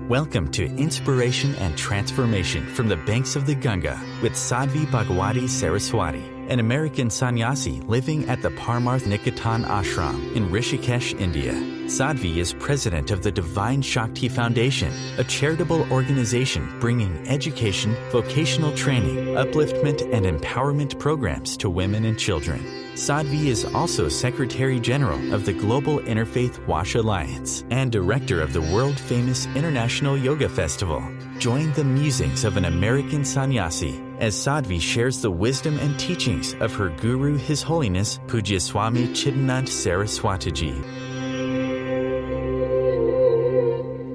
Welcome to Inspiration and Transformation from the Banks of the Ganga with Sadhvi Bhagawati Saraswati, an American sannyasi living at the Parmarth Niketan ashram in Rishikesh, India. Sadhvi is president of the Divine Shakti Foundation, a charitable organization bringing education, vocational training, upliftment, and empowerment programs to women and children. Sadhvi is also Secretary General of the Global Interfaith Wash Alliance and Director of the world-famous International Yoga Festival. Join the musings of an American sannyasi as Sadhvi shares the wisdom and teachings of her guru, His Holiness Pujya Swami Chidanand Saraswatiji.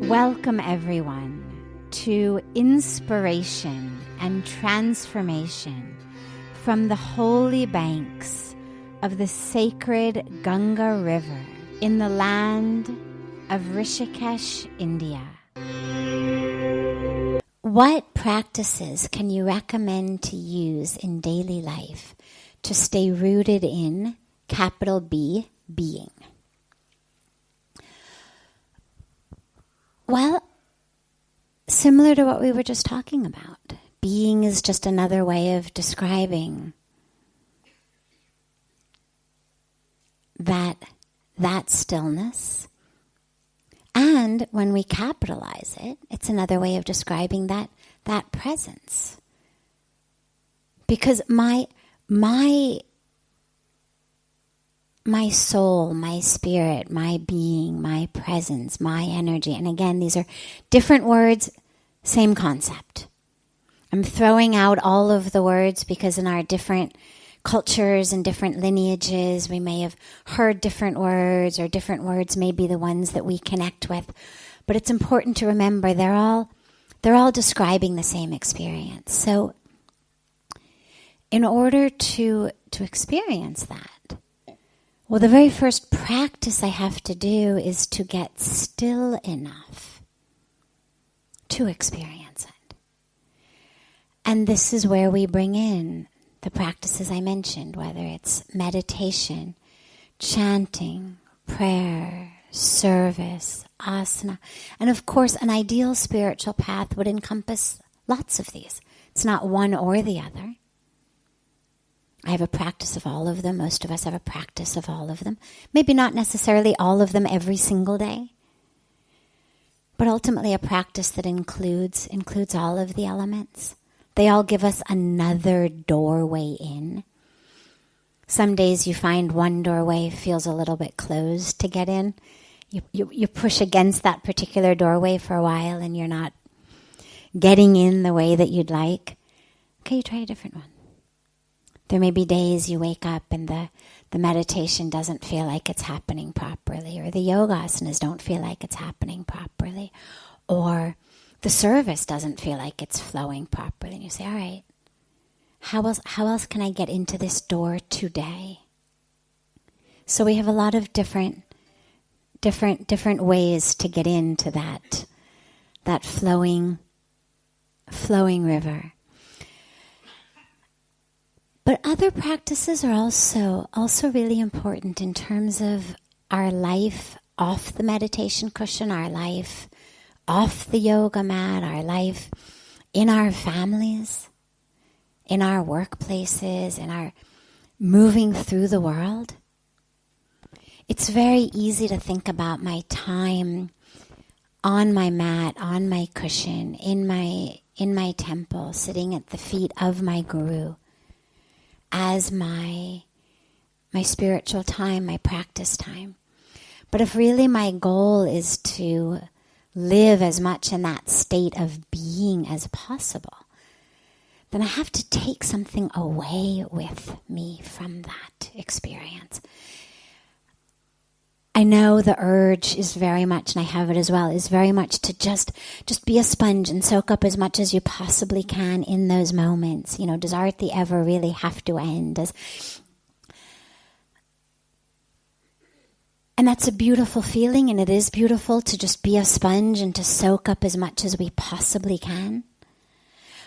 Welcome, everyone, to Inspiration and Transformation from the holy banks of the sacred Ganga River in the land of Rishikesh, India. What practices can you recommend to use in daily life to stay rooted in, capital B, being? Well, similar to what we were just talking about. Being is just another way of describing that stillness. And when we capitalize it, it's another way of describing that presence. Because my soul, my spirit, my being, my presence, my energy, and again, these are different words, same concept. I'm throwing out all of the words because in our different cultures and different lineages, we may have heard different words, or different words may be the ones that we connect with. But it's important to remember they're all describing the same experience. So in order to experience that, well, the very first practice I have to do is to get still enough to experience it. And this is where we bring in the practices I mentioned, whether it's meditation, chanting, prayer, service, asana. And of course, an ideal spiritual path would encompass lots of these. It's not one or the other. I have a practice of all of them. Most of us have a practice of all of them. Maybe not necessarily all of them every single day, but ultimately a practice that includes all of the elements. They all give us another doorway in. Some days you find one doorway feels a little bit closed to get in. You push against that particular doorway for a while and you're not getting in the way that you'd like. Okay, you try a different one. There may be days you wake up and the meditation doesn't feel like it's happening properly, or the yoga asanas don't feel like it's happening properly, or the service doesn't feel like it's flowing properly. And you say, all right, how else can I get into this door today? So we have a lot of different ways to get into that flowing river. But other practices are also really important in terms of our life off the meditation cushion, our life off the yoga mat, our life in our families, in our workplaces, in our moving through the world. It's very easy to think about my time on my mat, on my cushion, in my temple, sitting at the feet of my guru as my spiritual time, my practice time. But if really my goal is to live as much in that state of being as possible, then I have to take something away with me from that experience. I know the urge is very much, and I have it as well, is very much to just be a sponge and soak up as much as you possibly can in those moments. You know, does arati ever really have to end? And that's a beautiful feeling, and it is beautiful to just be a sponge and to soak up as much as we possibly can.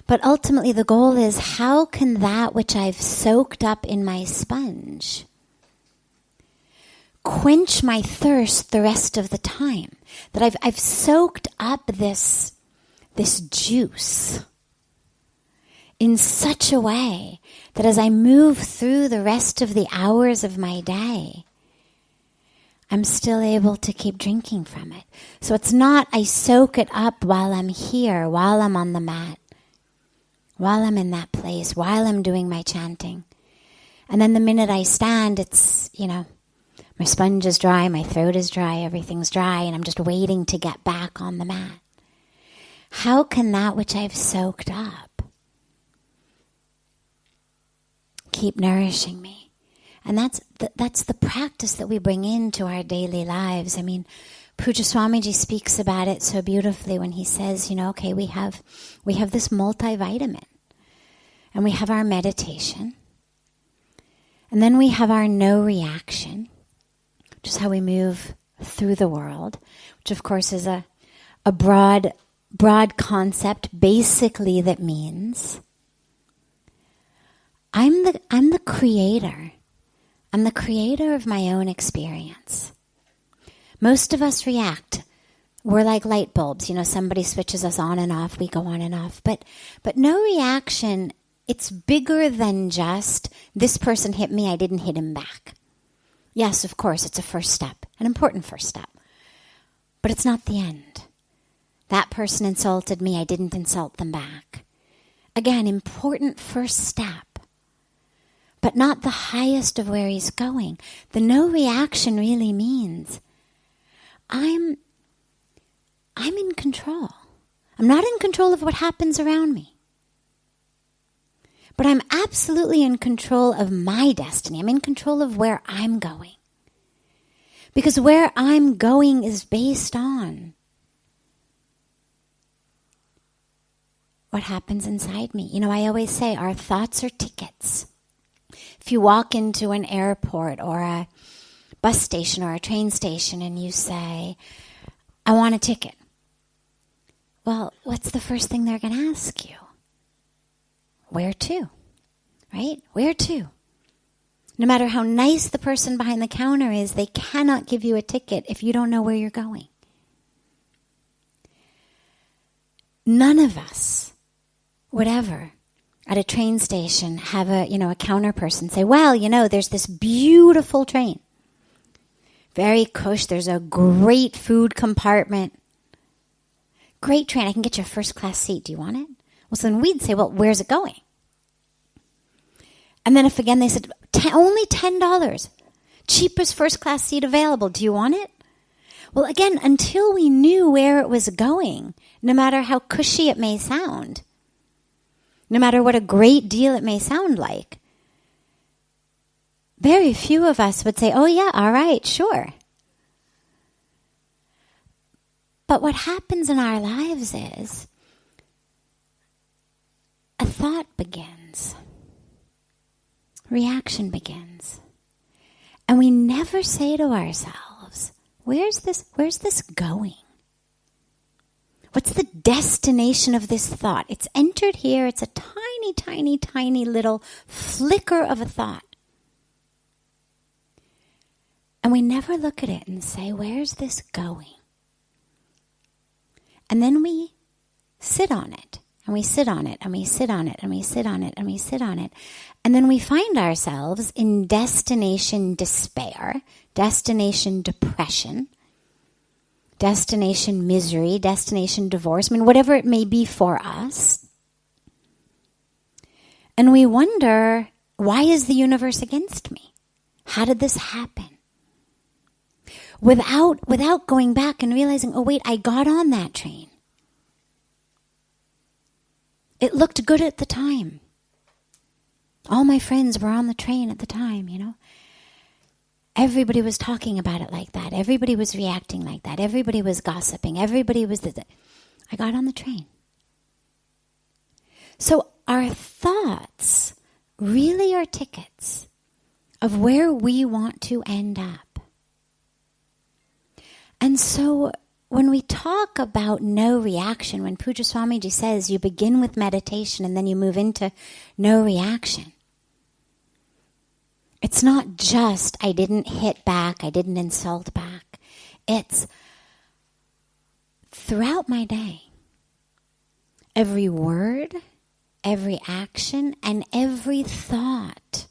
But ultimately the goal is, how can that which I've soaked up in my sponge quench my thirst the rest of the time. That I've soaked up this juice in such a way that as I move through the rest of the hours of my day, I'm still able to keep drinking from it. So it's not I soak it up while I'm here, while I'm on the mat, while I'm in that place, while I'm doing my chanting. And then the minute I stand, it's, my sponge is dry, my throat is dry, everything's dry, and I'm just waiting to get back on the mat. How can that which I've soaked up keep nourishing me? And that's the practice that we bring into our daily lives. I mean, Pujya Swamiji speaks about it so beautifully when he says, okay, we have this multivitamin, and we have our meditation, and then we have our no reaction, which is how we move through the world, which of course is a broad concept, basically that means I'm the creator. I'm the creator of my own experience. Most of us react. We're like light bulbs. Somebody switches us on and off, we go on and off. But no reaction, it's bigger than just, this person hit me, I didn't hit him back. Yes, of course, it's a first step, an important first step. But it's not the end. That person insulted me, I didn't insult them back. Again, important first step. But not the highest of where he's going. The no reaction really means I'm in control. I'm not in control of what happens around me. But I'm absolutely in control of my destiny. I'm in control of where I'm going. Because where I'm going is based on what happens inside me. I always say our thoughts are tickets. If you walk into an airport or a bus station or a train station and you say, I want a ticket. Well, what's the first thing they're going to ask you? Where to? Right? Where to? No matter how nice the person behind the counter is, they cannot give you a ticket if you don't know where you're going. None of us would ever at a train station have a counter person say, well, there's this beautiful train. Very cush, there's a great food compartment. Great train, I can get you a first class seat. Do you want it? Well, so then we'd say, well, where's it going? And then if again they said, only $10, cheapest first class seat available. Do you want it? Well, again, until we knew where it was going, no matter how cushy it may sound, no matter what a great deal it may sound like, very few of us would say, oh yeah, all right, sure. But what happens in our lives is a thought begins. Reaction begins. And we never say to ourselves, where's this going? What's the destination of this thought? It's entered here. It's a tiny, tiny, tiny little flicker of a thought. And we never look at it and say, where's this going? And then we sit on it, and we sit on it, and we sit on it, and we sit on it, and we sit on it. And then we find ourselves in destination despair, destination depression, destination misery, destination divorce, whatever it may be for us. And we wonder, why is the universe against me? How did this happen? Without going back and realizing, oh wait, I got on that train. It looked good at the time. All my friends were on the train at the time, Everybody was talking about it like that. Everybody was reacting like that. Everybody was gossiping. Everybody was... I got on the train. So our thoughts really are tickets of where we want to end up. And so when we talk about no reaction, when Pujya Swamiji says you begin with meditation and then you move into no reaction, It's not just I didn't hit back, I didn't insult back. It's throughout my day, every word, every action, and every thought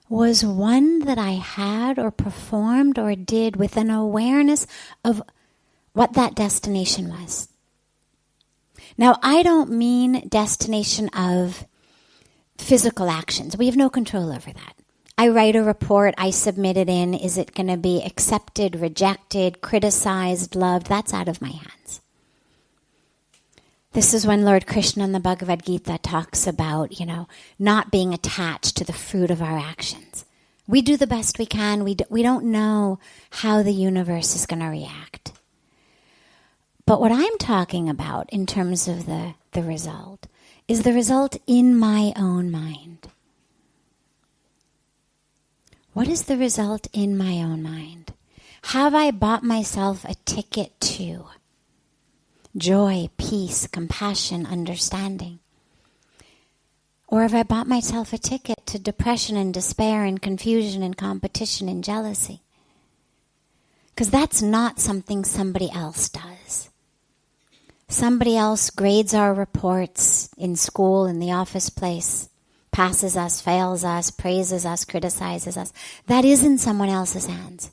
was one that I had or performed or did with an awareness of what that destination was. Now, I don't mean destination of physical actions. We have no control over that. I write a report, I submit it in. Is it going to be accepted, rejected, criticized, loved? That's out of my hands. This is when Lord Krishna in the Bhagavad Gita talks about, not being attached to the fruit of our actions. We do the best we can. We don't know how the universe is going to react. But what I'm talking about in terms of the result is the result in my own mind. What is the result in my own mind? Have I bought myself a ticket to joy, peace, compassion, understanding? Or have I bought myself a ticket to depression and despair and confusion and competition and jealousy? Because that's not something somebody else does. Somebody else grades our reports in school, in the office place, passes us, fails us, praises us, criticizes us. That is in someone else's hands.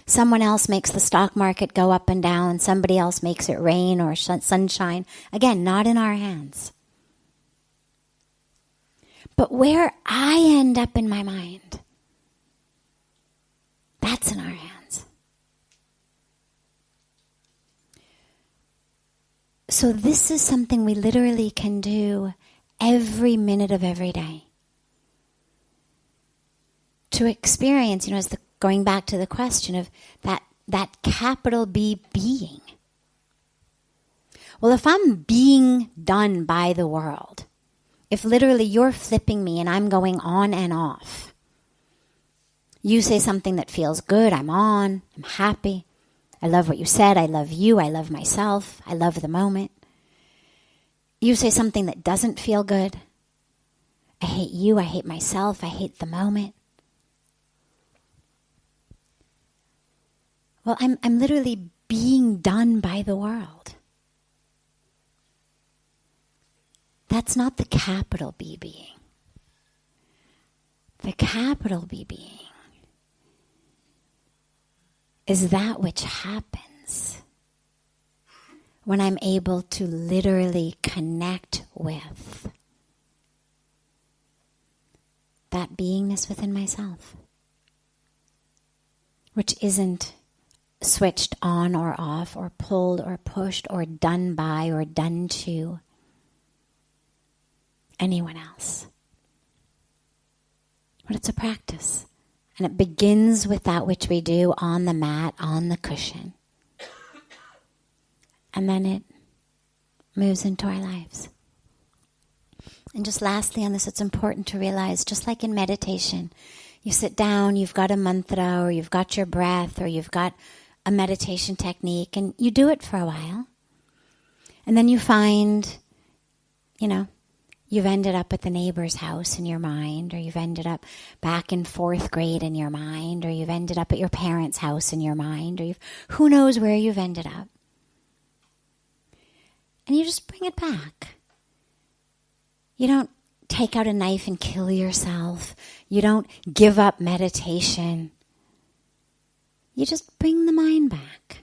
Someone else makes the stock market go up and down. Somebody else makes it rain or sunshine. Again, not in our hands. But where I end up in my mind, that's in our hands. So this is something we literally can do every minute of every day. To experience, going back to the question of that capital B being. Well, if I'm being done by the world, if literally you're flipping me and I'm going on and off, you say something that feels good, I'm on, I'm happy, I love what you said, I love you, I love myself, I love the moment. You say something that doesn't feel good, I hate you, I hate myself, I hate the moment. Well, I'm literally being done by the world. That's not the capital B being. The capital B being is that which happens when I'm able to literally connect with that beingness within myself, which isn't switched on or off or pulled or pushed or done by or done to anyone else. But it's a practice. And it begins with that which we do on the mat, on the cushion. And then it moves into our lives. And just lastly on this, it's important to realize, just like in meditation, you sit down, you've got a mantra, or you've got your breath, or you've got a meditation technique, and you do it for a while. And then you find, you've ended up at the neighbor's house in your mind, or you've ended up back in 4th grade in your mind, or you've ended up at your parents' house in your mind, or who knows where you've ended up. And you just bring it back. You don't take out a knife and kill yourself. You don't give up meditation. You just bring the mind back.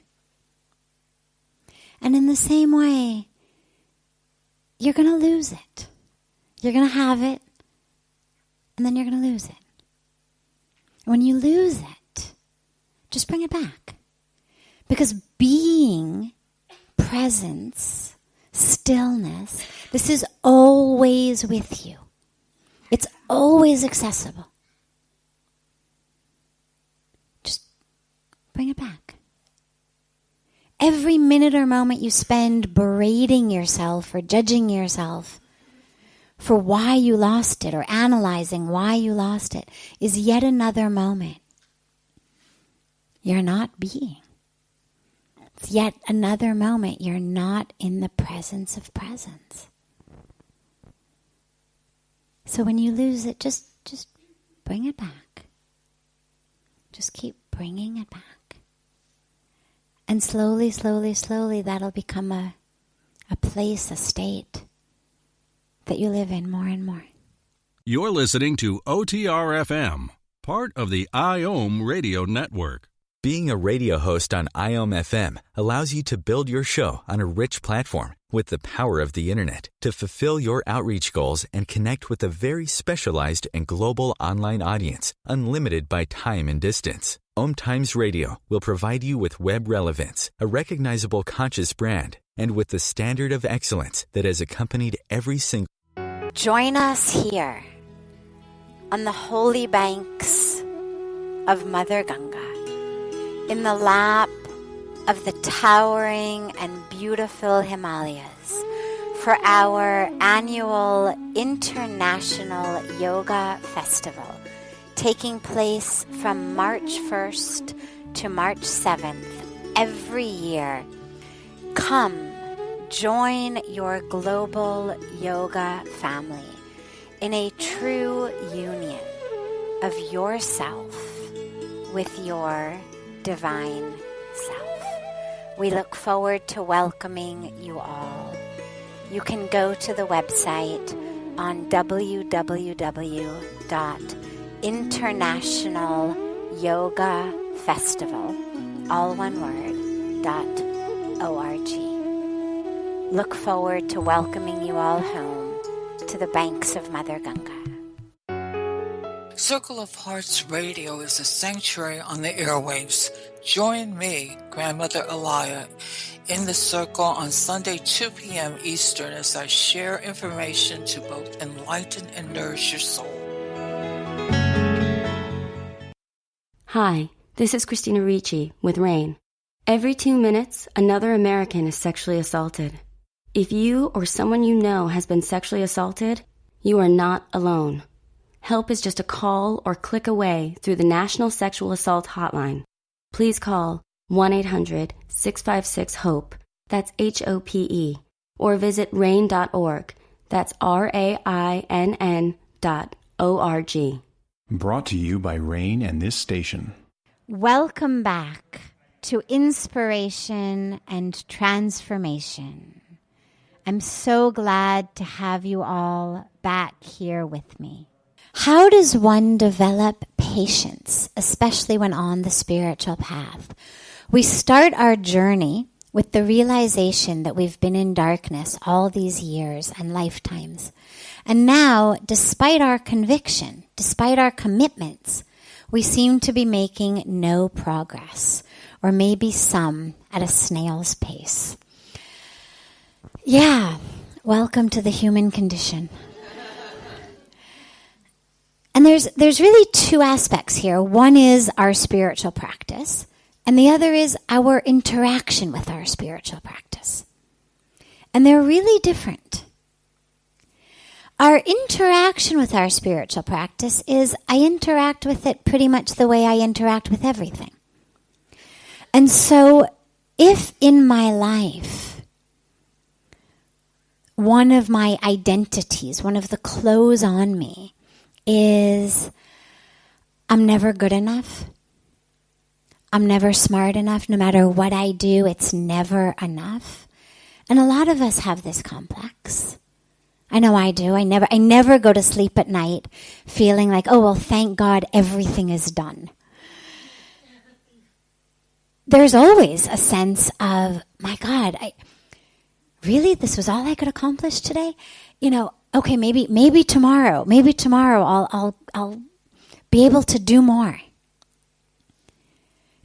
And in the same way, you're going to lose it. You're going to have it, and then you're going to lose it. When you lose it, just bring it back. Because being, presence, stillness, this is always with you. It's always accessible. Just bring it back. Every minute or moment you spend berating yourself or judging yourself for why you lost it or analyzing why you lost it is yet another moment. You're not being. It's yet another moment you're not in the presence of presence. So when you lose it, just bring it back. Just keep bringing it back. And slowly, slowly, slowly, that'll become a place, a state that you live in more and more. You're listening to OTR-FM, part of the IOM radio network. Being a radio host on IOM FM allows you to build your show on a rich platform with the power of the internet to fulfill your outreach goals and connect with a very specialized and global online audience, unlimited by time and distance. OMTimes Radio will provide you with web relevance, a recognizable conscious brand, and with the standard of excellence that has accompanied every single... Join us here on the holy banks of Mother Ganga, in the lap of the towering and beautiful Himalayas, for our annual International Yoga Festival, taking place from March 1st to March 7th every year. Come, join your global yoga family in a true union of yourself with your divine self. We look forward to welcoming you all. You can go to the website on www.internationalyogafestival, all one word, .org. Look forward to welcoming you all home to the banks of Mother Ganga. Circle of Hearts Radio is a sanctuary on the airwaves. Join me, Grandmother Elia, in the circle on Sunday, 2 p.m. Eastern, as I share information to both enlighten and nourish your soul. Hi, this is Christina Ricci with RAIN. Every 2 minutes, another American is sexually assaulted. If you or someone you know has been sexually assaulted, you are not alone. Help is just a call or click away through the National Sexual Assault Hotline. Please call 1-800-656-HOPE, that's HOPE, or visit RAIN.org, that's RAINN.org. Brought to you by RAIN and this station. Welcome back to Inspiration and Transformation. I'm so glad to have you all back here with me. How does one develop patience, especially when on the spiritual path? We start our journey with the realization that we've been in darkness all these years and lifetimes. And now, despite our conviction, despite our commitments, we seem to be making no progress, or maybe some at a snail's pace. Yeah, welcome to the human condition. And there's really two aspects here. One is our spiritual practice, and the other is our interaction with our spiritual practice. And they're really different. Our interaction with our spiritual practice is I interact with it pretty much the way I interact with everything. And so if in my life, one of my identities, one of the clothes on me, is I'm never good enough. I'm never smart enough. No matter what I do, it's never enough. And a lot of us have this complex. I know I do. I never go to sleep at night feeling like, oh, well, thank God everything is done. There's always a sense of, my God, really, this was all I could accomplish today? Okay, maybe tomorrow I'll be able to do more.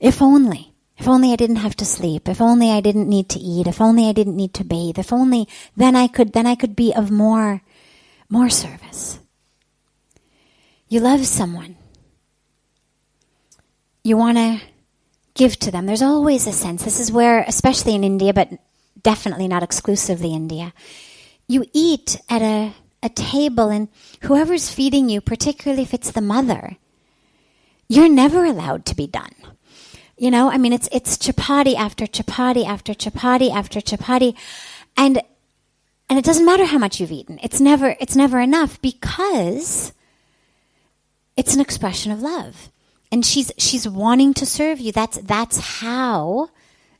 If only I didn't have to sleep. If only I didn't need to eat. If only I didn't need to bathe. If only then I could be of more service. You love someone. You want to give to them. There's always a sense. This is where, especially in India, but definitely not exclusively India, you eat at a table, and whoever's feeding you, particularly if it's the mother, you're never allowed to be done. It's chapati after chapati after chapati after chapati, and it doesn't matter how much you've eaten. It's never enough, because It's an expression of love. And she's wanting to serve you. That's how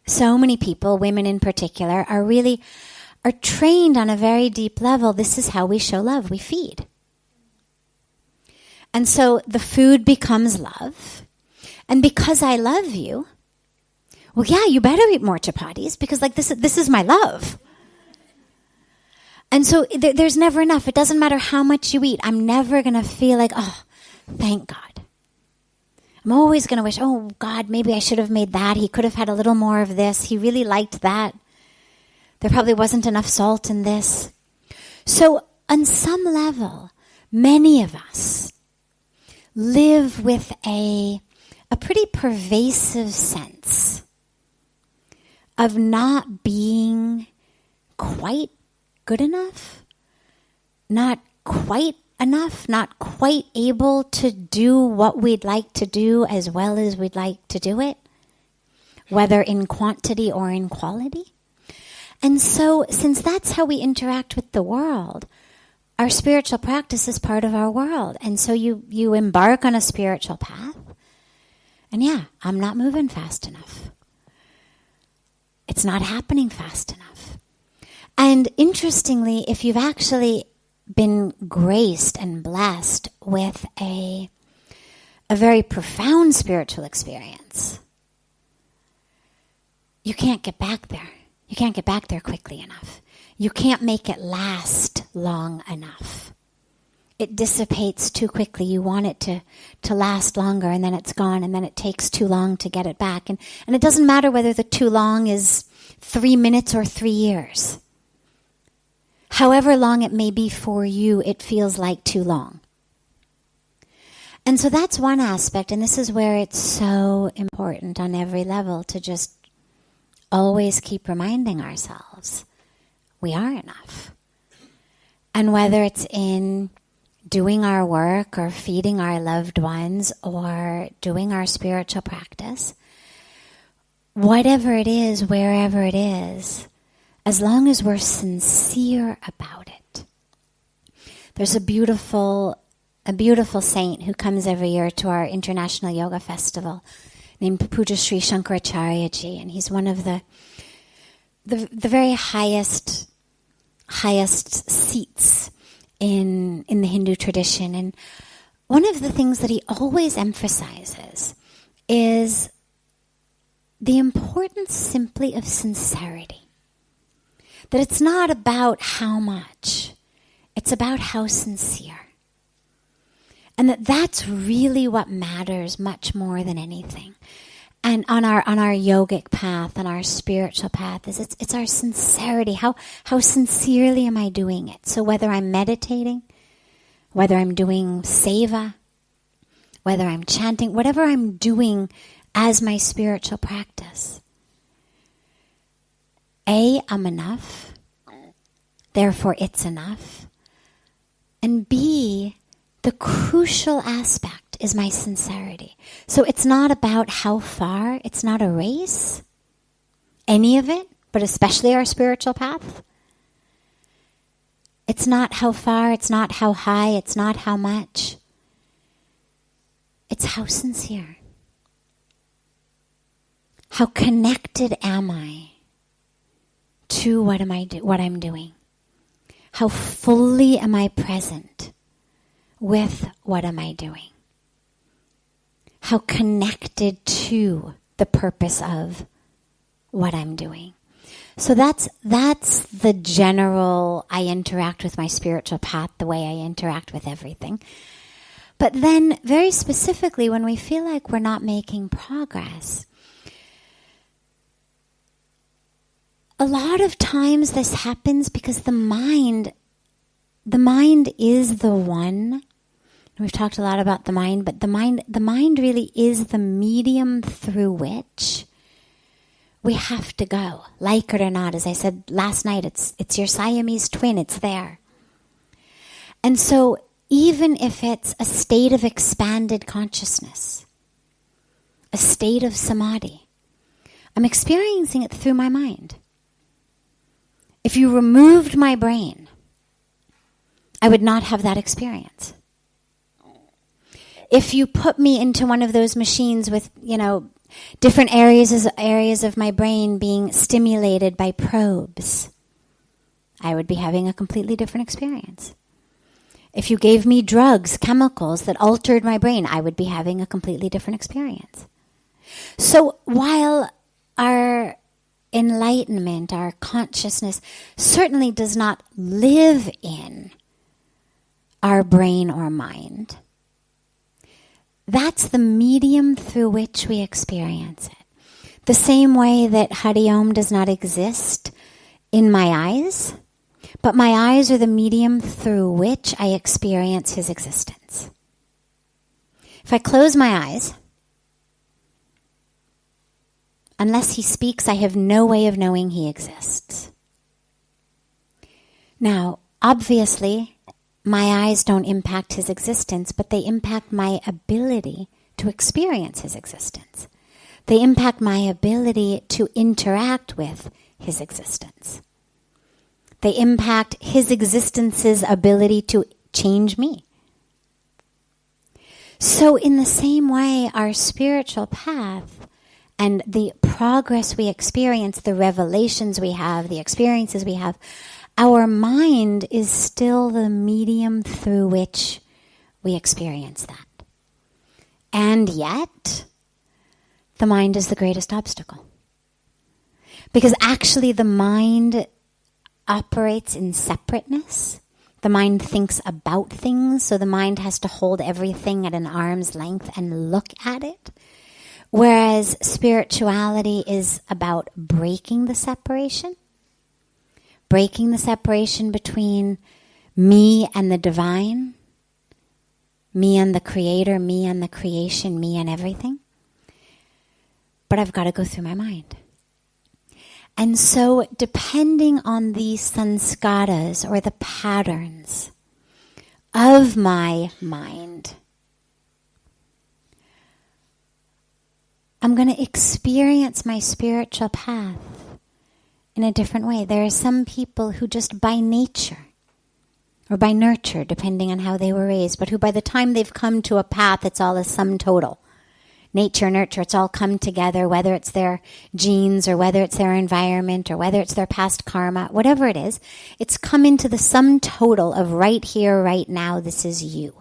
so many people, women in particular, are trained on a very deep level. This is how we show love. We feed. And so the food becomes love. And because I love you, well, yeah, you better eat more chapatis because like this is my love. And so there's never enough. It doesn't matter how much you eat. I'm never going to feel like, oh, thank God. I'm always going to wish, oh, God, maybe I should have made that. He could have had a little more of this. He really liked that. There probably wasn't enough salt in this. So on some level, many of us live with a pretty pervasive sense of not being quite good enough, not quite enough, not quite able to do what we'd like to do as well as we'd like to do it, whether in quantity or in quality. And so, since that's how we interact with the world, our spiritual practice is part of our world. And so you embark on a spiritual path, and yeah, I'm not moving fast enough. It's not happening fast enough. And interestingly, if you've actually been graced and blessed with a very profound spiritual experience, you can't get back there. You can't get back there quickly enough. You can't make it last long enough. It dissipates too quickly. You want it to last longer, and then it's gone, and then it takes too long to get it back. And it doesn't matter whether the too long is 3 minutes or 3 years. However long it may be for you, it feels like too long. And so that's one aspect, and this is where it's so important on every level to just always keep reminding ourselves we are enough. And whether it's in doing our work or feeding our loved ones or doing our spiritual practice, whatever it is, wherever it is, as long as we're sincere about it. There's a beautiful saint who comes every year to our International Yoga Festival named Puja Sri Shankaracharya Ji, and he's one of the very highest seats in the Hindu tradition. And one of the things that he always emphasizes is the importance simply of sincerity. That it's not about how much, it's about how sincere. And that's really what matters much more than anything. And on our yogic path, on our spiritual path, it's our sincerity. How sincerely am I doing it? So whether I'm meditating, whether I'm doing seva, whether I'm chanting, whatever I'm doing as my spiritual practice, A, I'm enough, therefore it's enough. And B, the crucial aspect is my sincerity. So it's not about how far, it's not a race, any of it, but especially our spiritual path. It's not how far, it's not how high, it's not how much. It's how sincere. How connected am I to what I'm doing? How fully am I present with what am I doing? How connected to the purpose of what I'm doing? So that's the general, I interact with my spiritual path the way I interact with everything. But then very specifically, when we feel like we're not making progress, a lot of times this happens because the mind is the one. We've talked a lot about the mind, but the mind really is the medium through which we have to go, like it or not. As I said last night, it's your Siamese twin, it's there. And so even if it's a state of expanded consciousness, a state of samadhi, I'm experiencing it through my mind. If you removed my brain, I would not have that experience. if you put me into one of those machines with, different areas of my brain being stimulated by probes, I would be having a completely different experience. If you gave me drugs, chemicals that altered my brain, I would be having a completely different experience. So while our enlightenment, our consciousness, certainly does not live in our brain or mind, that's the medium through which we experience it. The same way that Hari Om does not exist in my eyes, but my eyes are the medium through which I experience his existence. If I close my eyes, unless he speaks, I have no way of knowing he exists. Now, obviously, my eyes don't impact his existence, but they impact my ability to experience his existence. They impact my ability to interact with his existence. They impact his existence's ability to change me. So in the same way, our spiritual path and the progress we experience, the revelations we have, the experiences we have, our mind is still the medium through which we experience that. And yet, the mind is the greatest obstacle. Because actually the mind operates in separateness. The mind thinks about things, so the mind has to hold everything at an arm's length and look at it. Whereas spirituality is about breaking the separation between me and the divine, me and the creator, me and the creation, me and everything. But I've got to go through my mind. And so depending on the sanskaras or the patterns of my mind, I'm going to experience my spiritual path in a different way. There are some people who just by nature, or by nurture, depending on how they were raised, but who by the time they've come to a path, it's all a sum total. Nature, nurture, it's all come together, whether it's their genes or whether it's their environment or whether it's their past karma, whatever it is, it's come into the sum total of right here, right now, this is you.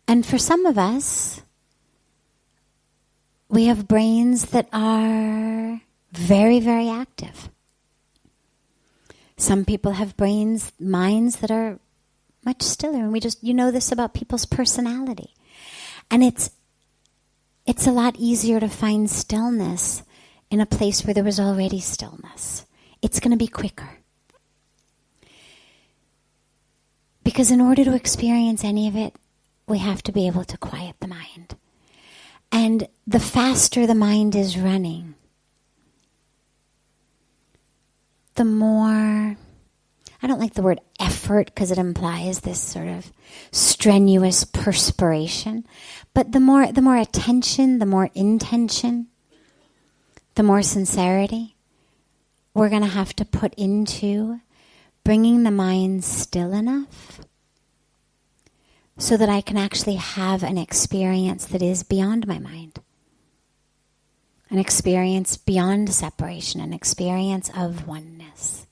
And for some of us, we have brains that are very, very active. Some people have minds that are much stiller. And you know this about people's personality. And it's a lot easier to find stillness in a place where there was already stillness. It's going to be quicker. Because in order to experience any of it, we have to be able to quiet the mind. And the faster the mind is running, the more, I don't like the word effort because it implies this sort of strenuous perspiration, but the more attention, the more intention, the more sincerity we're going to have to put into bringing the mind still enough so that I can actually have an experience that is beyond my mind. An experience beyond separation, an experience of oneness.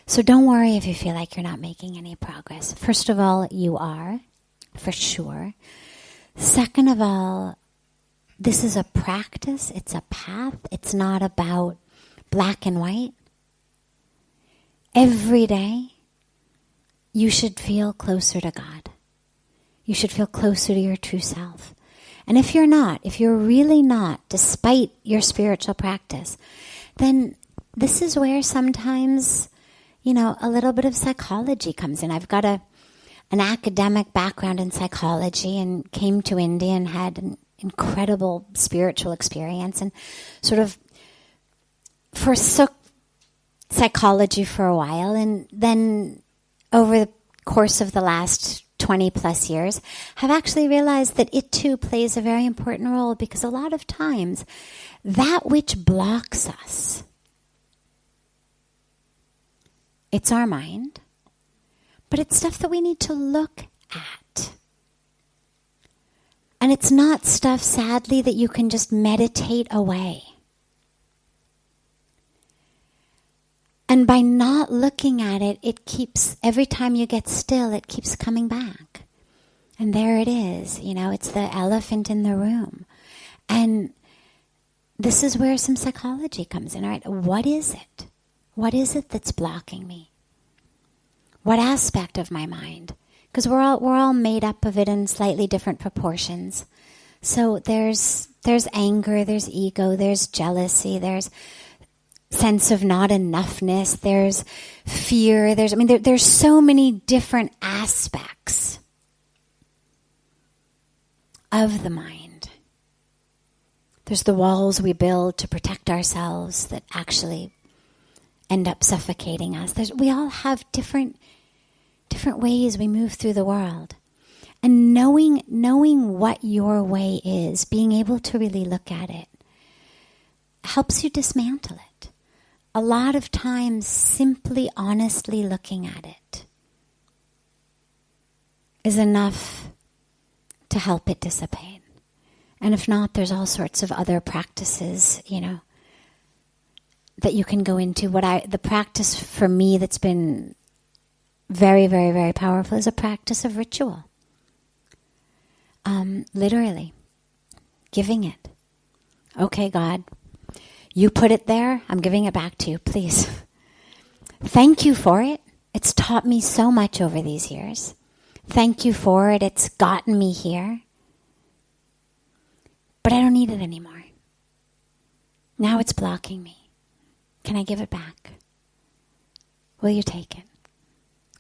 So don't worry if you feel like you're not making any progress. First of all, you are, for sure. Second of all, this is a practice, it's a path, it's not about black and white. Every day, you should feel closer to God. You should feel closer to your true self. And if you're really not, despite your spiritual practice, then this is where sometimes, a little bit of psychology comes in. I've got an academic background in psychology and came to India and had an incredible spiritual experience and sort of forsook psychology for a while, and then over the course of the last 20 plus years, have actually realized that it too plays a very important role, because a lot of times that which blocks us, it's our mind, But it's stuff that we need to look at. And it's not stuff, sadly, that you can just meditate away. And by not looking at it, it keeps, every time you get still, it keeps coming back. And there it is, it's the elephant in the room. And this is where some psychology comes in, all right? What is it? What is it that's blocking me? What aspect of my mind? Because we're all made up of it in slightly different proportions. So there's anger, there's ego, there's jealousy, there's sense of not enoughness, there's fear, there's so many different aspects of the mind. There's the walls we build to protect ourselves that actually end up suffocating us. We all have different ways we move through the world. And knowing what your way is, being able to really look at it, helps you dismantle it. A lot of times, simply honestly looking at it is enough to help it dissipate. And if not, there's all sorts of other practices, that you can go into. The practice for me that's been very, very, very powerful is a practice of ritual. Literally, giving it. Okay, God, you put it there, I'm giving it back to you, please. Thank you for it. It's taught me so much over these years. Thank you for it. It's gotten me here. But I don't need it anymore. Now it's blocking me. Can I give it back? Will you take it?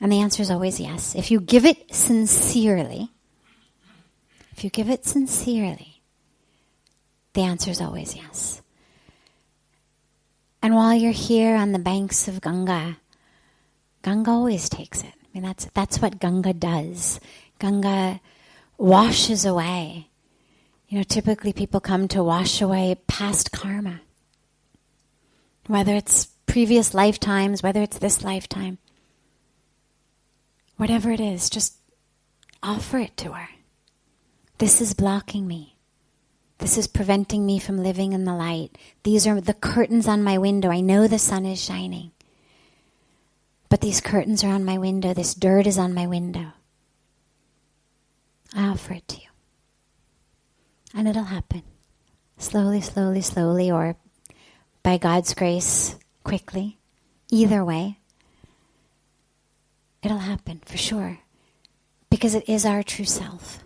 And the answer is always yes. If you give it sincerely, the answer is always yes. And while you're here on the banks of Ganga, Ganga always takes it. That's what Ganga does. Ganga washes away. Typically people come to wash away past karma. Whether it's previous lifetimes, whether it's this lifetime. Whatever it is, just offer it to her. This is blocking me. This is preventing me from living in the light. These are the curtains on my window. I know the sun is shining. But these curtains are on my window. This dirt is on my window. I offer it to you. And it'll happen. Slowly, slowly, slowly, or by God's grace, quickly. Either way. It'll happen, for sure. Because it is our true self.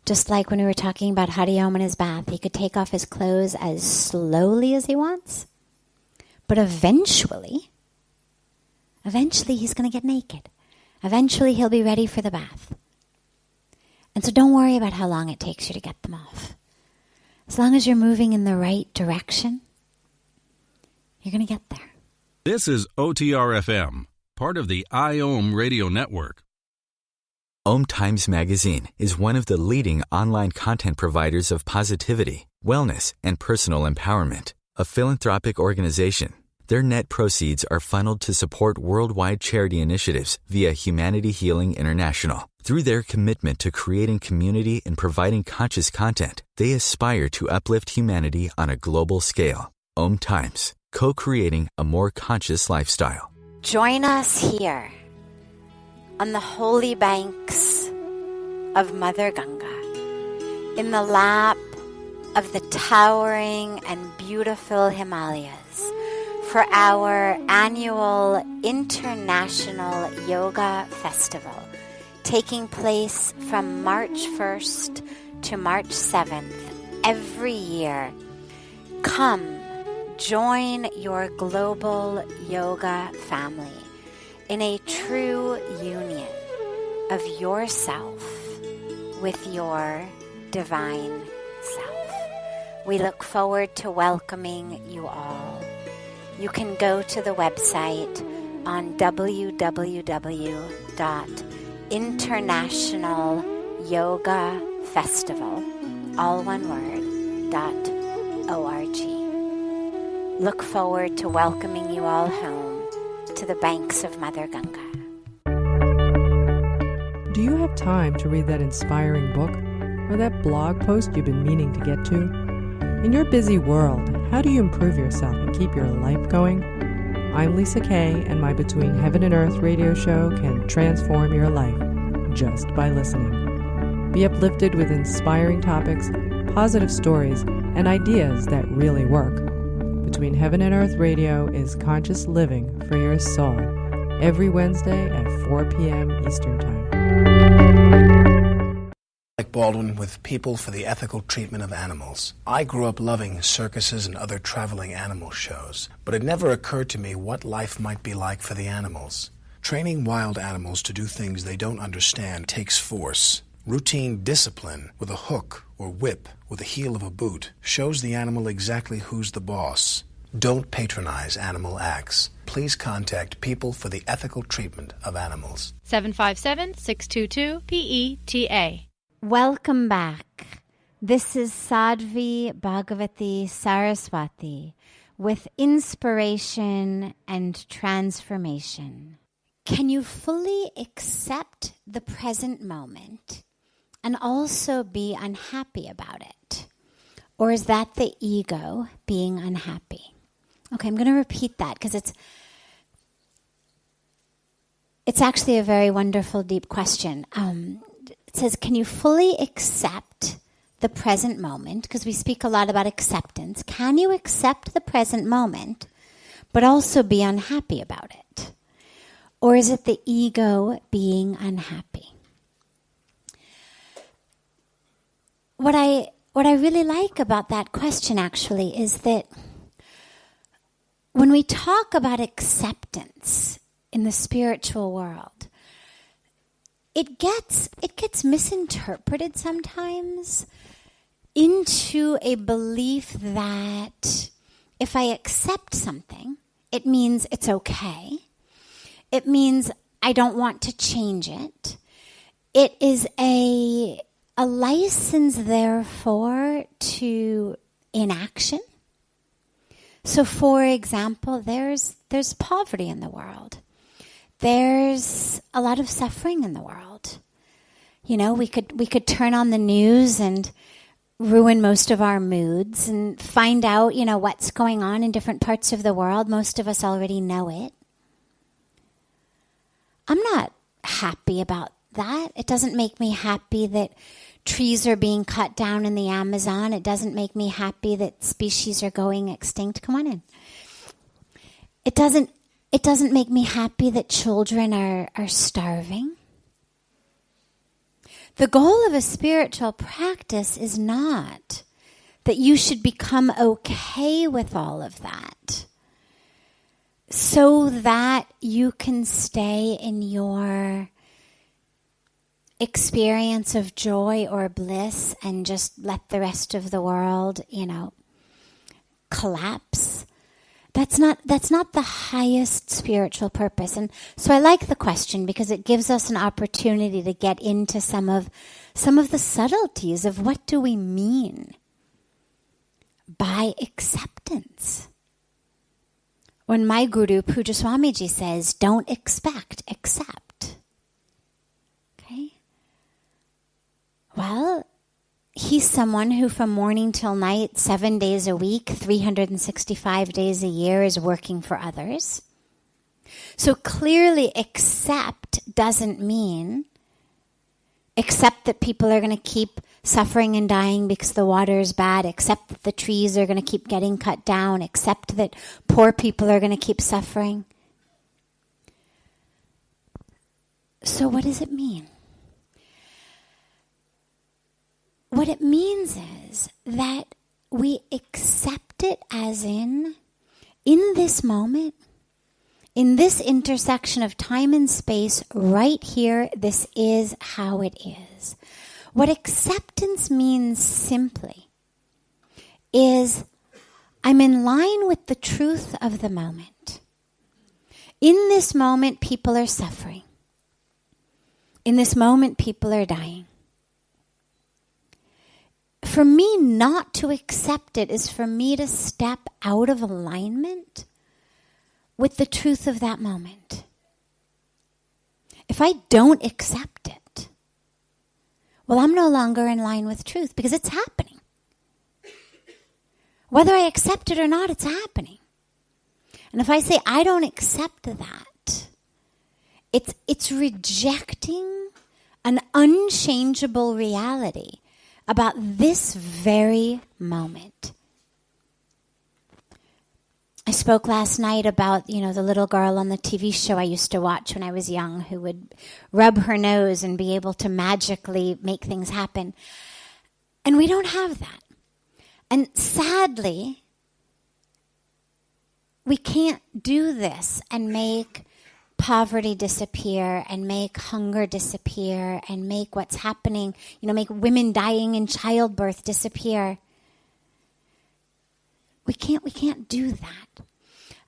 Just like when we were talking about Hari-Om in his bath, he could take off his clothes as slowly as he wants. But eventually he's going to get naked. Eventually he'll be ready for the bath. And so don't worry about how long it takes you to get them off. As long as you're moving in the right direction, you're going to get there. This is OTR-FM, part of the IOM radio network. OMTimes magazine is one of the leading online content providers of positivity, wellness, and personal empowerment. A philanthropic organization, their net proceeds are funneled to support worldwide charity initiatives via Humanity Healing International. Through their commitment to creating community and providing conscious content, they aspire to uplift humanity on a global scale. OMTimes, co-creating a more conscious lifestyle. Join us here on the holy banks of Mother Ganga, in the lap of the towering and beautiful Himalayas, for our annual International Yoga Festival, taking place from March 1st to March 7th every year. Come, join your global yoga family in a true union of yourself with your divine self. We look forward to welcoming you all. You can go to the website on www.internationalyogafestival, all one word, .org. Look forward to welcoming you all home to the banks of Mother Ganga. Do you have time to read that inspiring book or that blog post you've been meaning to get to? In your busy world, how do you improve yourself and keep your life going? I'm Lisa Kay, and my Between Heaven and Earth radio show can transform your life just by listening. Be uplifted with inspiring topics, positive stories, and ideas that really work. Between Heaven and Earth Radio is conscious living for your soul, every Wednesday at 4 p.m. Eastern Time. Like Baldwin with People for the Ethical Treatment of Animals. I grew up loving circuses and other traveling animal shows, but it never occurred to me what life might be like for the animals. Training wild animals to do things they don't understand takes force. Routine discipline with a hook or whip with the heel of a boot shows the animal exactly who's the boss. Don't patronize animal acts. Please contact People for the Ethical Treatment of Animals. 757-622-PETA. Welcome back. This is Sadhvi Bhagawati Saraswati with inspiration and transformation. Can you fully accept the present moment and also be unhappy about it? Or is that the ego being unhappy? Okay, I'm going to repeat that because it's actually a very wonderful, deep question. It says, can you fully accept the present moment? Because we speak a lot about acceptance. Can you accept the present moment, but also be unhappy about it? Or is it the ego being unhappy? What I really like about that question actually is that when we talk about acceptance in the spiritual world, it gets misinterpreted sometimes into a belief that if I accept something, it means it's okay. It means I don't want to change it. It is a license, therefore, to inaction. So, for example, there's poverty in the world. There's a lot of suffering in the world. You know, we could turn on the news and ruin most of our moods and find out, you know, what's going on in different parts of the world. Most of us already know it. I'm not happy about that. It doesn't make me happy that trees are being cut down in the Amazon. It doesn't make me happy that species are going extinct. Come on in. It doesn't make me happy that children are starving. The goal of a spiritual practice is not that you should become okay with all of that so that you can stay in your experience of joy or bliss and just let the rest of the world, you know, collapse. That's not the highest spiritual purpose. And so I like the question because it gives us an opportunity to get into some of the subtleties of what do we mean by acceptance. When my guru, Puja Swamiji, says, don't expect, accept. Okay? Well, he's someone who from morning till night, 7 days a week, 365 days a year is working for others. So clearly accept doesn't mean accept that people are going to keep suffering and dying because the water is bad, accept that the trees are going to keep getting cut down, accept that poor people are going to keep suffering. So what does it mean? What it means is that we accept it as in this moment, in this intersection of time and space, right here, this is how it is. What acceptance means simply is I'm in line with the truth of the moment. In this moment, people are suffering. In this moment, people are dying. For me not to accept it is for me to step out of alignment with the truth of that moment. If I don't accept it, well, I'm no longer in line with truth because it's happening. Whether I accept it or not, it's happening. And if I say I don't accept that, it's rejecting an unchangeable reality about this very moment. I spoke last night about, the little girl on the TV show I used to watch when I was young who would rub her nose and be able to magically make things happen. And we don't have that. And sadly, we can't do this and make poverty disappear and make hunger disappear and make what's happening, make women dying in childbirth disappear. We can't do that.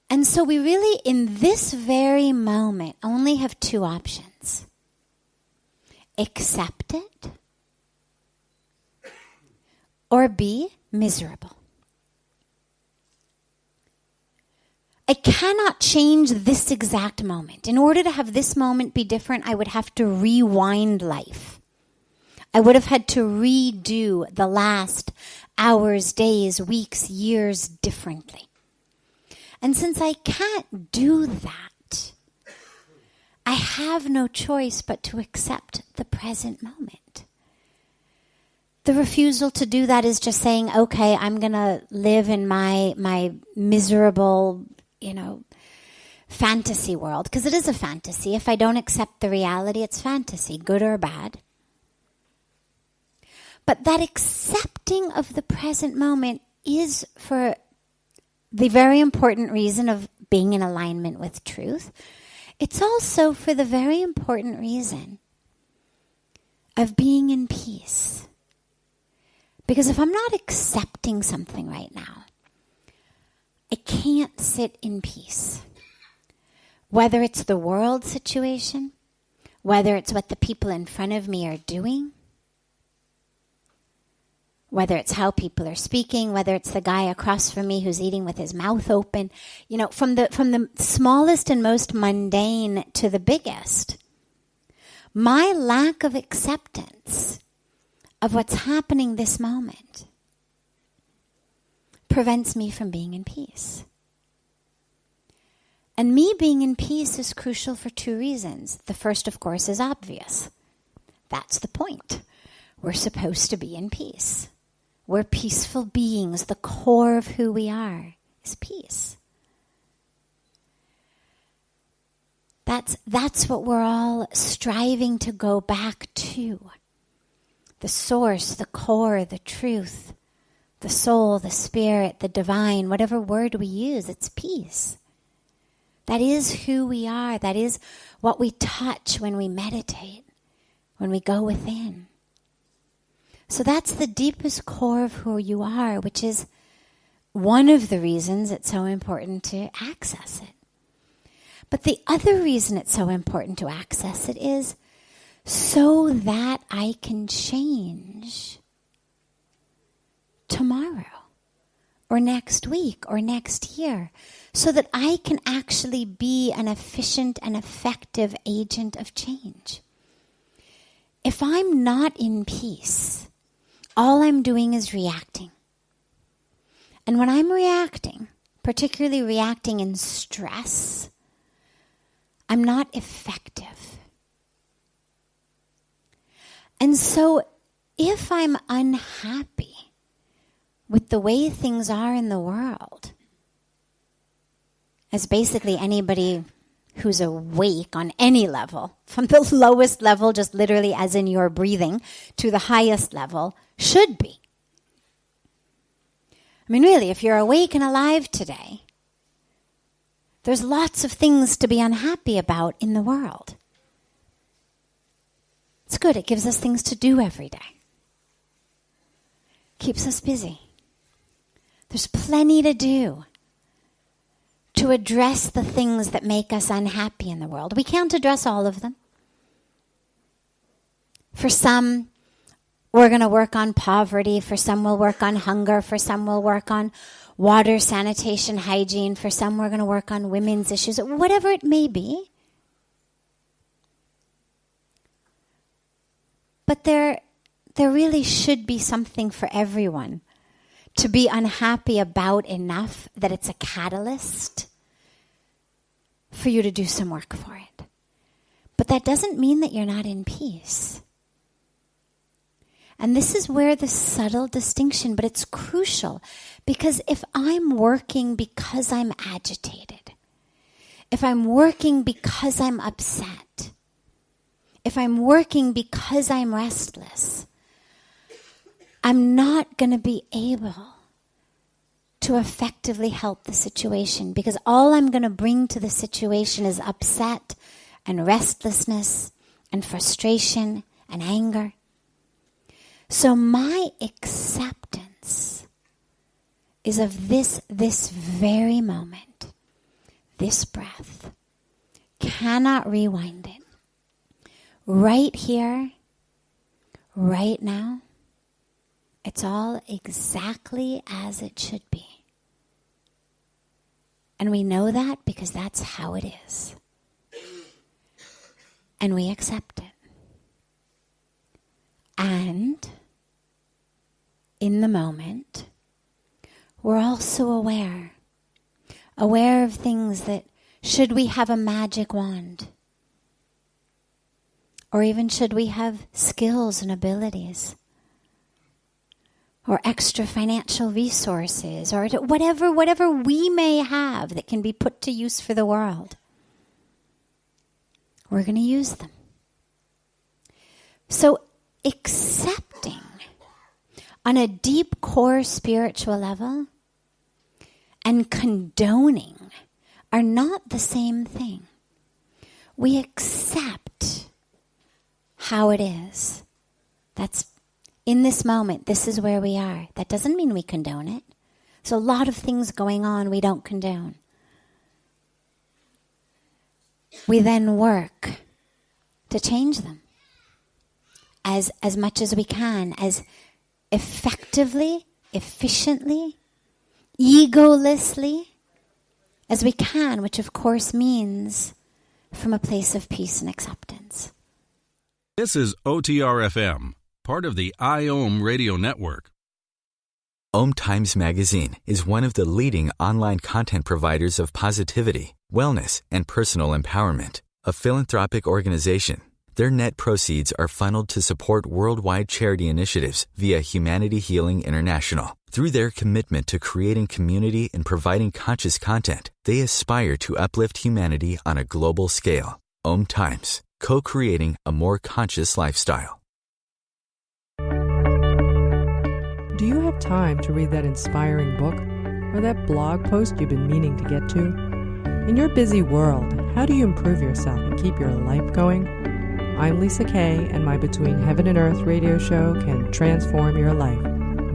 And so we really, in this very moment, only have two options. Accept it or be miserable. I cannot change this exact moment. In order to have this moment be different, I would have to rewind life. I would have had to redo the last hours, days, weeks, years differently. And since I can't do that, I have no choice but to accept the present moment. The refusal to do that is just saying, okay, I'm going to live in my miserable, fantasy world, because it is a fantasy. If I don't accept the reality, it's fantasy, good or bad. But that accepting of the present moment is for the very important reason of being in alignment with truth. It's also for the very important reason of being in peace. Because if I'm not accepting something right now, I can't sit in peace. Whether it's the world situation, whether it's what the people in front of me are doing, whether it's how people are speaking, whether it's the guy across from me who's eating with his mouth open, from the smallest and most mundane to the biggest, my lack of acceptance of what's happening this moment prevents me from being in peace. And me being in peace is crucial for two reasons. The first, of course, is obvious. That's the point. We're supposed to be in peace. We're peaceful beings. The core of who we are is peace. That's what we're all striving to go back to. The source, the core, the truth, the soul, the spirit, the divine, whatever word we use, it's peace. That is who we are. That is what we touch when we meditate, when we go within. So that's the deepest core of who you are, which is one of the reasons it's so important to access it. But the other reason it's so important to access it is so that I can change tomorrow or next week or next year, so that I can actually be an efficient and effective agent of change. If I'm not in peace, all I'm doing is reacting. And when I'm reacting, particularly reacting in stress, I'm not effective. And so if I'm unhappy with the way things are in the world, as basically anybody who's awake on any level, from the lowest level, just literally as in your breathing, to the highest level, should be. I mean, really, if you're awake and alive today, there's lots of things to be unhappy about in the world. It's good. It gives us things to do every day. Keeps us busy. There's plenty to do to address the things that make us unhappy in the world. We can't address all of them. For some, we're going to work on poverty. For some, we'll work on hunger. For some, we'll work on water, sanitation, hygiene. For some, we're going to work on women's issues. Whatever it may be. But there there really should be something for everyone to be unhappy about enough that it's a catalyst for you to do some work for it. But that doesn't mean that you're not in peace. And this is where the subtle distinction, but it's crucial, because if I'm working because I'm agitated, if I'm working because I'm upset, if I'm working because I'm restless, I'm not going to be able to effectively help the situation, because all I'm going to bring to the situation is upset and restlessness and frustration and anger. So my acceptance is of this very moment, this breath. Cannot rewind it. Right here, right now, it's all exactly as it should be. And we know that because that's how it is. And we accept it. And in the moment, we're also aware of things that, should we have a magic wand, or even should we have skills and abilities, or extra financial resources, or whatever we may have that can be put to use for the world, we're going to use them. So accepting on a deep core spiritual level and condoning are not the same thing. We accept how it is. That's in this moment, this is where we are. That doesn't mean we condone it. There's a lot of things going on we don't condone. We then work to change them as much as we can, as effectively, efficiently, egolessly as we can, which of course means from a place of peace and acceptance. This is OTR-FM, part of the IOM radio network. OMTimes magazine is one of the leading online content providers of positivity, wellness, and personal empowerment. A philanthropic organization, their net proceeds are funneled to support worldwide charity initiatives via Humanity Healing International. Through their commitment to creating community and providing conscious content, they aspire to uplift humanity on a global scale. OMTimes, co-creating a more conscious lifestyle. Do you have time to read that inspiring book or that blog post you've been meaning to get to? In your busy world, how do you improve yourself and keep your life going? I'm Lisa Kay, and my Between Heaven and Earth radio show can transform your life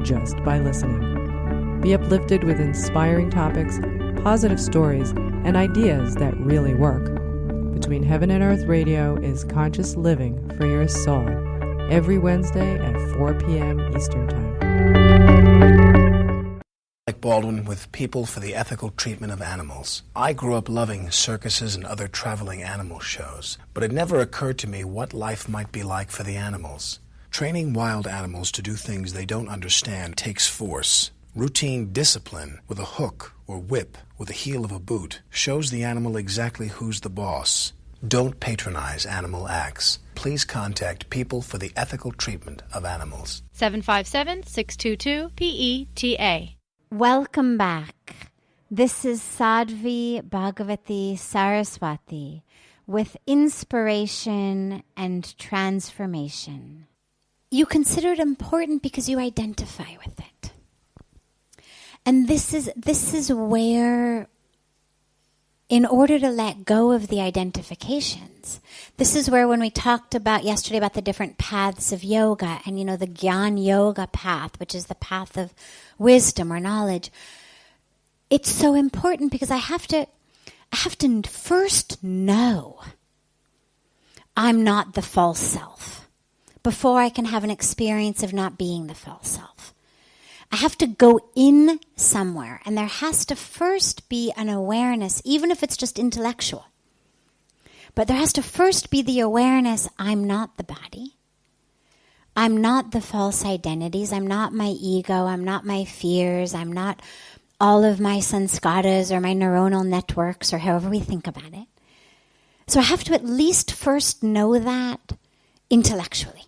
just by listening. Be uplifted with inspiring topics, positive stories, and ideas that really work. Between Heaven and Earth radio is conscious living for your soul, every Wednesday at 4 p.m. Eastern Time. Like Baldwin with People for the Ethical Treatment of Animals. I grew up loving circuses and other traveling animal shows, but it never occurred to me what life might be like for the animals. Training wild animals to do things they don't understand takes force. Routine discipline with a hook or whip with the heel of a boot shows the animal exactly who's the boss. Don't patronize animal acts. Please contact People for the Ethical Treatment of Animals. 757-622-PETA. Welcome back. This is Sadhvi Bhagawati Saraswati with inspiration and transformation. You consider it important because you identify with it. And this is where, in order to let go of the identifications, this is where, when we talked about yesterday about the different paths of yoga, and the Gyan Yoga path, which is the path of wisdom or knowledge, it's so important because I have to first know I'm not the false self before I can have an experience of not being the false self. I have to go in somewhere, and there has to first be an awareness, even if it's just intellectual. But there has to first be the awareness, I'm not the body. I'm not the false identities. I'm not my ego. I'm not my fears. I'm not all of my sanskaras or my neuronal networks or however we think about it. So I have to at least first know that intellectually.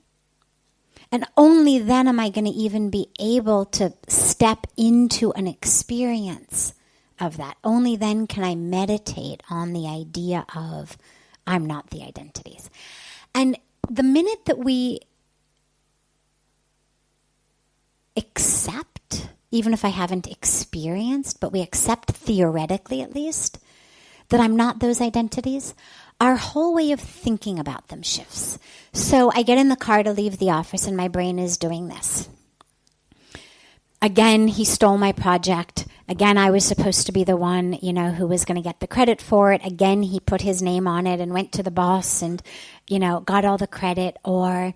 And only then am I going to even be able to step into an experience of that. Only then can I meditate on the idea of I'm not the identities. And the minute that we accept, even if I haven't experienced, but we accept theoretically at least, that I'm not those identities, our whole way of thinking about them shifts. So I get in the car to leave the office and my brain is doing this. Again, he stole my project. Again, I was supposed to be the one, who was going to get the credit for it. Again, he put his name on it and went to the boss and, got all the credit. Or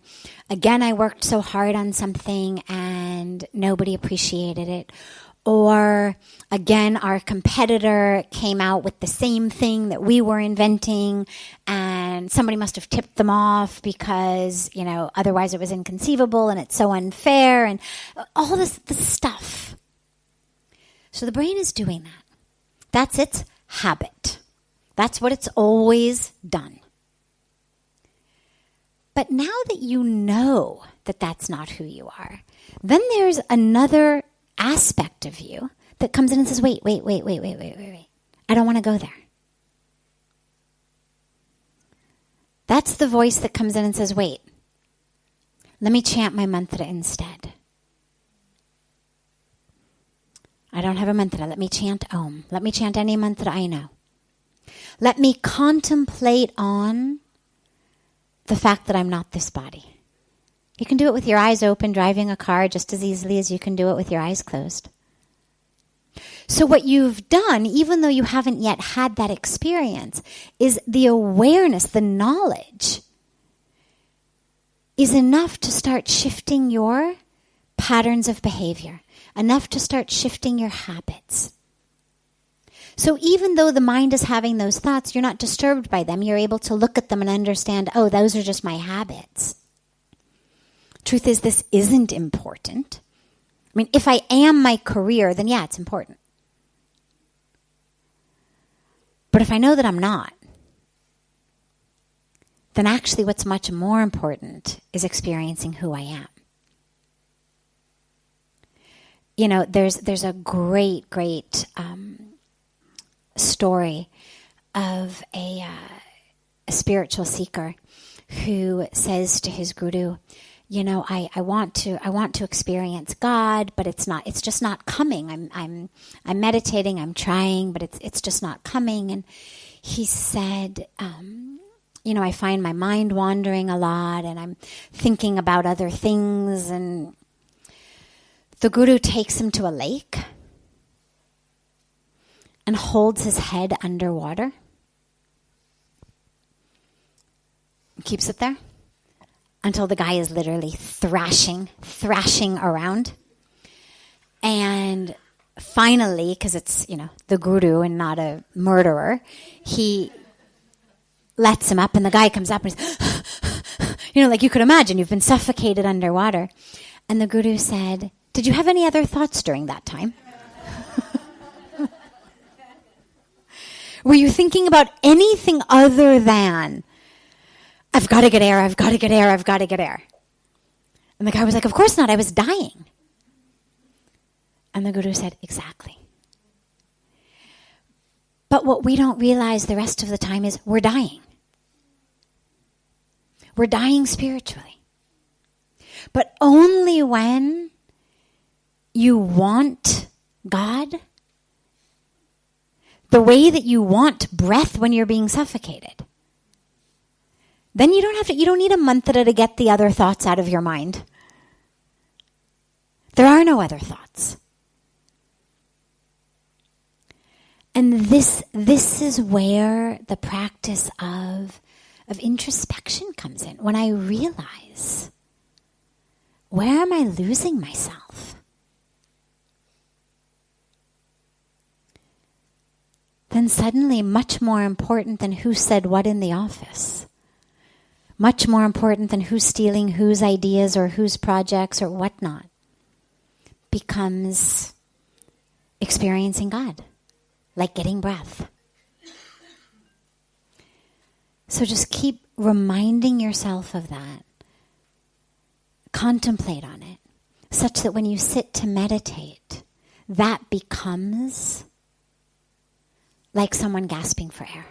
again, I worked so hard on something and nobody appreciated it. Or again, our competitor came out with the same thing that we were inventing and somebody must have tipped them off because, otherwise it was inconceivable and it's so unfair and all this stuff. So the brain is doing that. That's its habit. That's what it's always done. But now that you know that that's not who you are, then there's another aspect of you that comes in and says, wait. I don't want to go there. That's the voice that comes in and says, wait, let me chant my mantra instead. I don't have a mantra. Let me chant Om. Let me chant any mantra I know. Let me contemplate on the fact that I'm not this body. You can do it with your eyes open, driving a car just as easily as you can do it with your eyes closed. So what you've done, even though you haven't yet had that experience, is the awareness, the knowledge, is enough to start shifting your patterns of behavior, enough to start shifting your habits. So even though the mind is having those thoughts, you're not disturbed by them. You're able to look at them and understand, oh, those are just my habits. Truth is, this isn't important. I mean, if I am my career, then yeah, it's important. But if I know that I'm not, then actually what's much more important is experiencing who I am. There's a great story of a spiritual seeker who says to his guru, I want to experience God, but it's just not coming. I'm meditating, I'm trying, but it's just not coming. And he said, I find my mind wandering a lot and I'm thinking about other things. And the guru takes him to a lake and holds his head underwater. Keeps it there until the guy is literally thrashing around. And finally, because it's, the guru and not a murderer, he lets him up and the guy comes up and he's, like you could imagine, you've been suffocated underwater. And the guru said, did you have any other thoughts during that time? Were you thinking about anything other than, I've got to get air, I've got to get air, I've got to get air? And the guy was like, of course not, I was dying. And the guru said, exactly. But what we don't realize the rest of the time is we're dying. We're dying spiritually. But only when you want God, the way that you want breath when you're being suffocated, then you don't need a mantra to get the other thoughts out of your mind. There are no other thoughts. And this is where the practice of introspection comes in. When I realize, where am I losing myself? Then suddenly, much more important than who said what in the office, much more important than who's stealing whose ideas or whose projects or whatnot, becomes experiencing God, like getting breath. So just keep reminding yourself of that. Contemplate on it, such that when you sit to meditate, that becomes like someone gasping for air.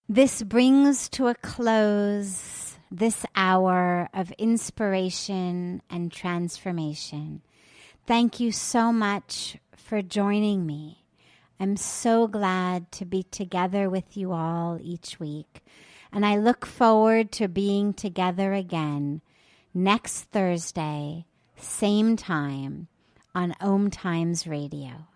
This brings to a close this hour of inspiration and transformation. Thank you so much for joining me. I'm so glad to be together with you all each week, and I look forward to being together again next Thursday, same time, on OMTimes Radio.